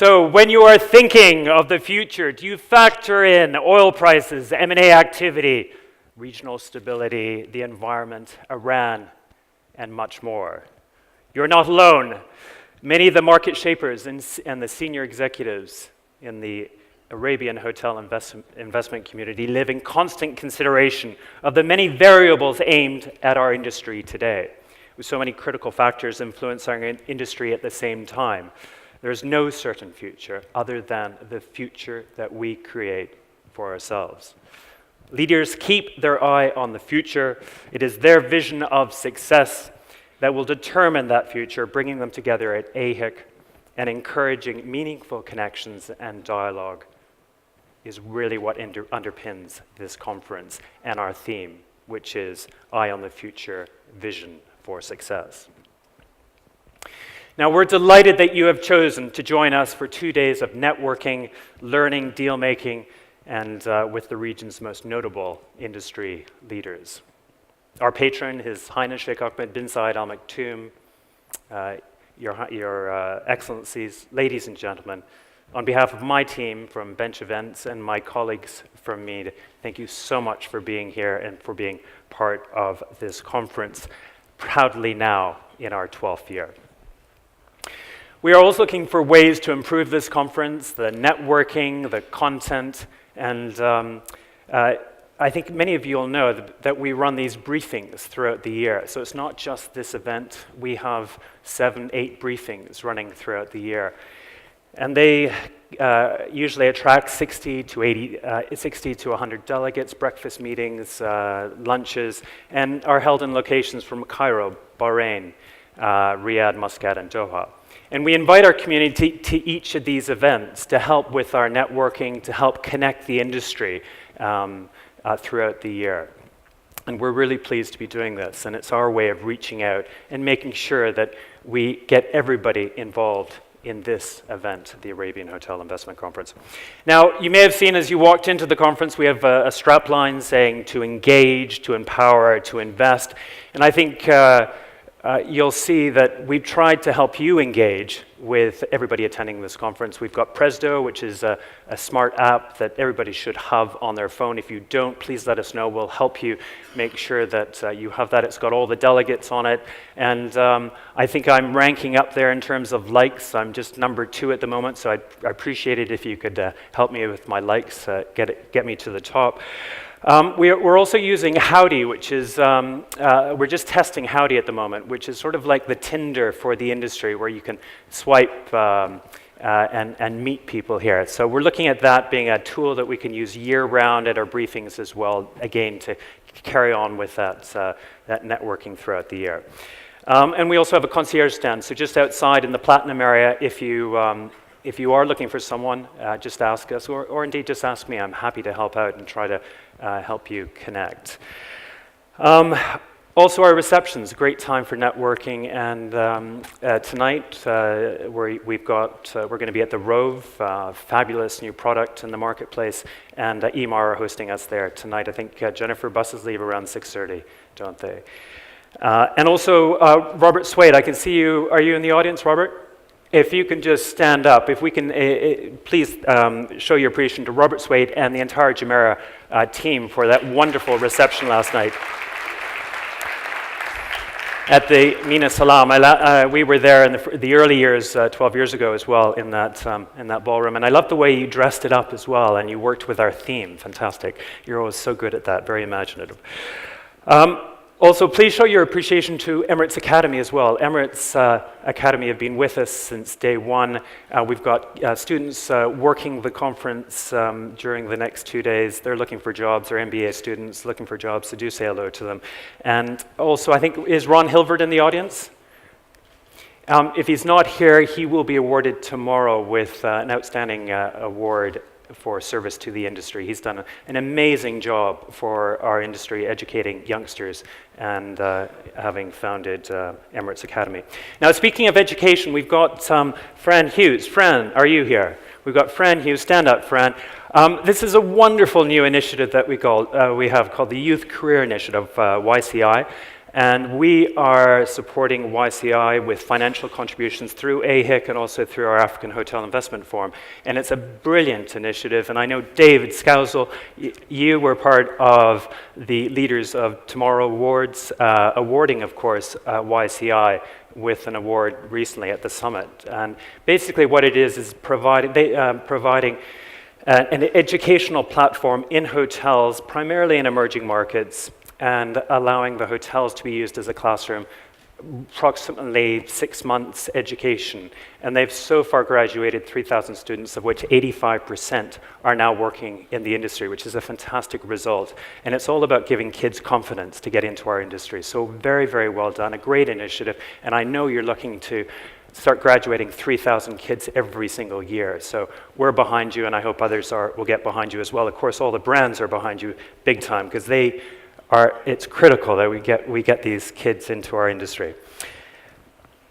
So when you are thinking of the future, do you factor in oil prices, M&A activity, regional stability, the environment, Iran, and much more? You're not alone. Many of the market shapers and the senior executives in the Arabian hotel investment community live in constant consideration of the many variables aimed at our industry today, with so many critical factors influencing our industry at the same time. There's no certain future other than the future that we create for ourselves. Leaders keep their eye on the future. It is their vision of success that will determine that future, bringing them together at AHIC and encouraging meaningful connections and dialogue is really what underpins this conference and our theme, which is Eye on the Future, Vision for Success. Now, we're delighted that you have chosen to join us for 2 days of networking, learning, deal-making, and with the region's most notable industry leaders. Our patron, His Highness Sheikh Ahmed bin Zayed Al Maktoum, Your Excellencies, ladies and gentlemen, on behalf of my team from Bench Events and my colleagues from Mead, thank you so much for being here and for being part of this conference, proudly now in our 12th year. We are always looking for ways to improve this conference, the networking, the content, and I think many of you will know that we run these briefings throughout the year. So it's not just this event. We have 7, 8 briefings running throughout the year. And they usually attract 60 to 100 delegates, breakfast meetings, lunches, and are held in locations from Cairo, Bahrain, Riyadh, Muscat, and Doha. And we invite our community to each of these events to help with our networking, to help connect the industry throughout the year. And we're really pleased to be doing this, and it's our way of reaching out and making sure that we get everybody involved in this event, the Arabian Hotel Investment Conference. Now, you may have seen as you walked into the conference, we have a strapline saying to engage, to empower, to invest. And I think you'll see that we've tried to help you engage with everybody attending this conference. We've got Presdo, which is a smart app that everybody should have on their phone. If you don't, please let us know. We'll help you make sure that you have that. It's got all the delegates on it. And I think I'm ranking up there in terms of likes. I'm just number 2 at the moment, so I'd appreciate it if you could help me with my likes, get me to the top. We're also using Howdy, which is, we're just testing Howdy at the moment, which is sort of like the Tinder for the industry, where you can swipe and meet people here. So we're looking at that being a tool that we can use year-round at our briefings as well, again, to carry on with that networking throughout the year. And we also have a concierge stand, so just outside in the Platinum area, if you are looking for someone, just ask us, or indeed just ask me. I'm happy to help out and try to help you connect. Also, our reception's a great time for networking, and tonight we're going to be at the Rove, fabulous new product in the marketplace, and EMAR are hosting us there tonight. I think Jennifer buses leave around 6:30, don't they? And also, Robert Swade, I can see you. Are you in the audience, Robert? If you can just stand up, if we can please show your appreciation to Robert Swade and the entire Jumeirah team for that wonderful reception last night at the Mina Salam. We were there in the early years, 12 years ago as well, in that ballroom, and I love the way you dressed it up as well, and you worked with our theme. Fantastic. You're always so good at that, very imaginative. Also, please show your appreciation to Emirates Academy as well. Emirates Academy have been with us since day one. We've got students working the conference during the next 2 days. They're looking for jobs. They're MBA students looking for jobs, so do say hello to them. And also, I think, is Ron Hilverd in the audience? If he's not here, he will be awarded tomorrow with an outstanding award for service to the industry. He's done an amazing job for our industry, educating youngsters and having founded Emirates Academy. Now, speaking of education, we've got Fran Hughes. Fran, are you here? We've got Fran Hughes. Stand up, Fran. This is a wonderful new initiative that we have called the Youth Career Initiative, YCI. And we are supporting YCI with financial contributions through AHIC and also through our African Hotel Investment Forum. And it's a brilliant initiative. And I know David Scousel, you were part of the Leaders of Tomorrow Awards, awarding, of course, YCI with an award recently at the summit. And basically what it is providing an educational platform in hotels, primarily in emerging markets, and allowing the hotels to be used as a classroom, approximately 6 months education. And they've so far graduated 3,000 students, of which 85% are now working in the industry, which is a fantastic result. And it's all about giving kids confidence to get into our industry. So very, very well done, a great initiative. And I know you're looking to start graduating 3,000 kids every single year. So we're behind you, and I hope others will get behind you as well. Of course, all the brands are behind you big time, because it's critical that we get these kids into our industry.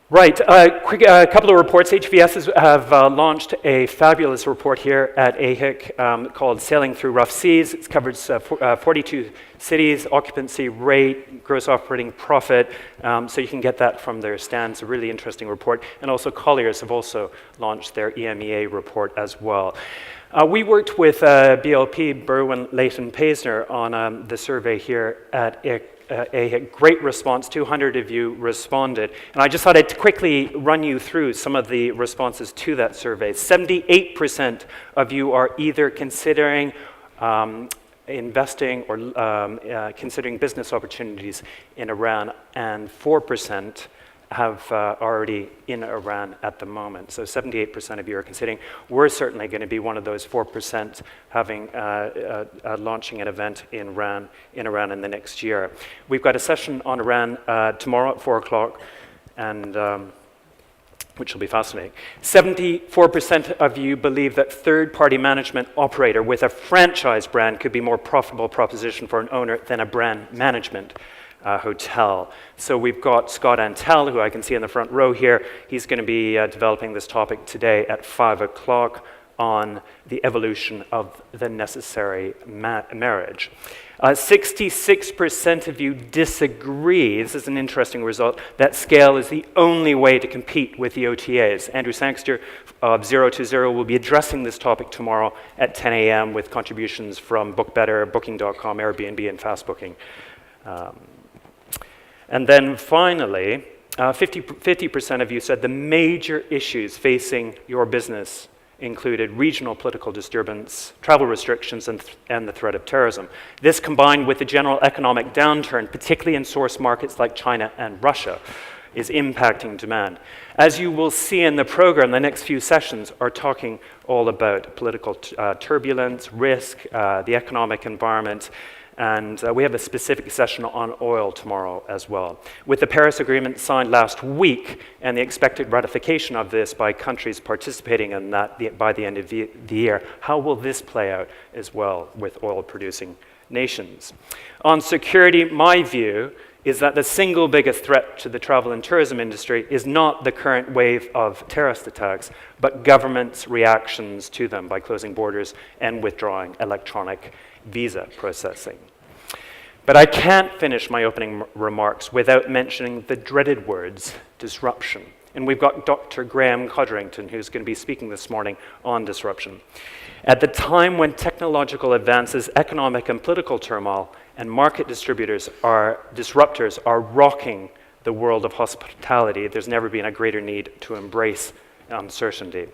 Right, a couple of reports. HVS have launched a fabulous report here at AHIC called Sailing Through Rough Seas. It covers 42 cities, occupancy rate, gross operating profit, so you can get that from their stands. A really interesting report. And also Colliers have also launched their EMEA report as well. We worked with BLP, Berwin Leighton Paisner, on the survey here at AHIC. Great response, 200 of you responded. And I just thought I'd quickly run you through some of the responses to that survey. 78% of you are either considering investing or considering business opportunities in Iran, and 4% have already in Iran at the moment. So 78% of you are considering. We're certainly going to be one of those 4% having launching an event in Iran in the next year. We've got a session on Iran tomorrow at 4 o'clock, and which will be fascinating. 74% of you believe that third-party management operator with a franchise brand could be more profitable proposition for an owner than a brand management hotel. So we've got Scott Antel, who I can see in the front row here. He's going to be developing this topic today at 5 o'clock on the evolution of the necessary marriage. 66% of you disagree, this is an interesting result, that scale is the only way to compete with the OTAs. Andrew Sangster of 020 will be addressing this topic tomorrow at 10 a.m. with contributions from BookBetter, Booking.com, Airbnb, and FastBooking. And then finally, 50% of you said the major issues facing your business included regional political disturbance, travel restrictions, and the threat of terrorism. This, combined with the general economic downturn, particularly in source markets like China and Russia, is impacting demand. As you will see in the program, the next few sessions are talking all about political turbulence, risk, the economic environment, and we have a specific session on oil tomorrow as well. With the Paris Agreement signed last week and the expected ratification of this by countries participating in that by the end of the year, how will this play out as well with oil-producing nations? On security, my view is that the single biggest threat to the travel and tourism industry is not the current wave of terrorist attacks, but governments' reactions to them by closing borders and withdrawing electronic visa processing. But I can't finish my opening remarks without mentioning the dreaded words, disruption. And we've got Dr. Graham Codrington, who's going to be speaking this morning on disruption. At the time when technological advances, economic and political turmoil, and market disruptors are rocking the world of hospitality, there's never been a greater need to embrace uncertainty.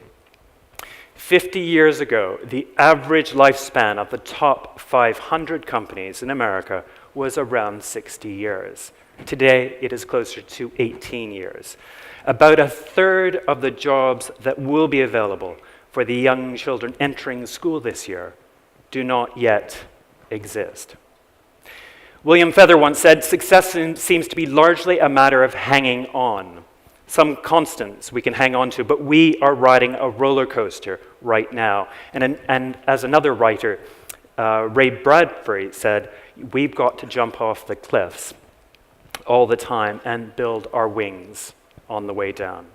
50 years ago, the average lifespan of the top 500 companies in America was around 60 years. Today, it is closer to 18 years. About a third of the jobs that will be available for the young children entering school this year do not yet exist. William Feather once said, "Success seems to be largely a matter of hanging on." Some constants we can hang on to, but we are riding a roller coaster right now. And as another writer, Ray Bradbury, said, we've got to jump off the cliffs all the time and build our wings on the way down.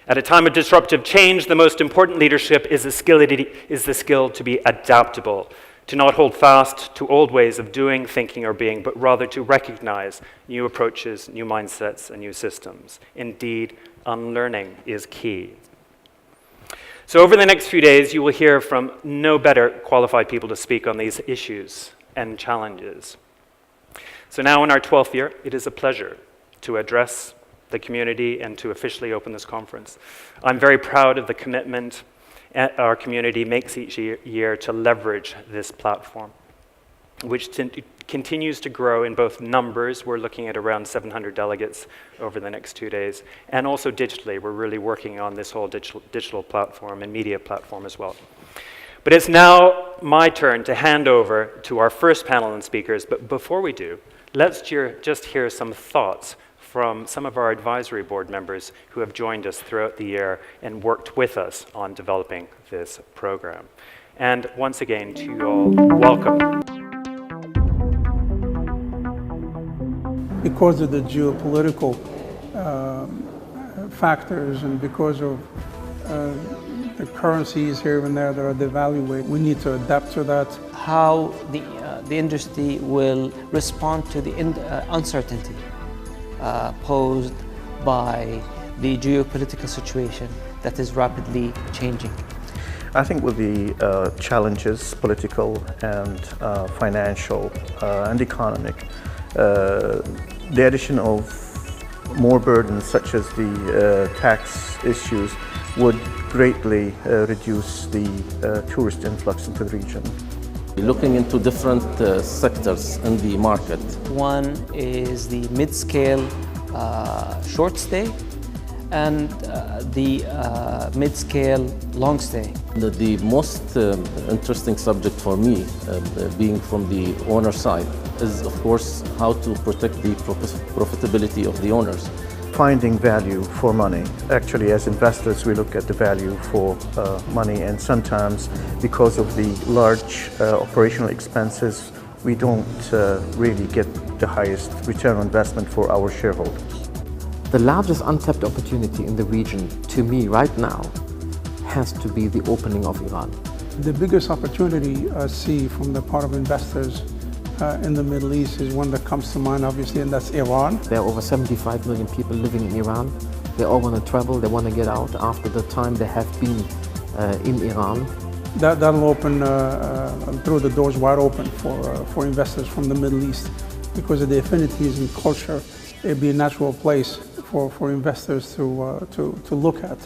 At a time of disruptive change, the most important leadership is the skill to be adaptable. to not hold fast to old ways of doing, thinking, or being, but rather to recognize new approaches, new mindsets, and new systems. Indeed, unlearning is key. So over the next few days, you will hear from no better qualified people to speak on these issues and challenges. So now in our 12th year, it is a pleasure to address the community and to officially open this conference. I'm very proud of the commitment our community makes each year to leverage this platform, which continues to grow in both numbers. We're looking at around 700 delegates over the next 2 days, and also digitally. We're really working on this whole digital platform and media platform as well. But it's now my turn to hand over to our first panel and speakers. But before we do, let's just hear some thoughts from some of our advisory board members who have joined us throughout the year and worked with us on developing this program. And once again, to you all, welcome. Because of the geopolitical factors and because of the currencies here and there that are devalued, we need to adapt to that. How the industry will respond to the uncertainty posed by the geopolitical situation that is rapidly changing. I think with the challenges, political and financial and economic, the addition of more burdens such as the tax issues would greatly reduce the tourist influx into the region. Looking into different sectors in the market. One is the mid-scale short stay and the mid-scale long stay. The most interesting subject for me, being from the owner side, is of course how to protect the profitability of the owners. Finding value for money. Actually, as investors, we look at the value for money, and sometimes because of the large operational expenses, we don't really get the highest return on investment for our shareholders. The largest untapped opportunity in the region, to me right now, has to be the opening of Iran. The biggest opportunity I see from the part of investors in the Middle East is one that comes to mind, obviously, and that's Iran. There are over 75 million people living in Iran. They all want to travel, they want to get out after the time they have been in Iran. That'll open, throw the doors wide open for investors from the Middle East because of the affinities and culture. It'd be a natural place for investors to look at.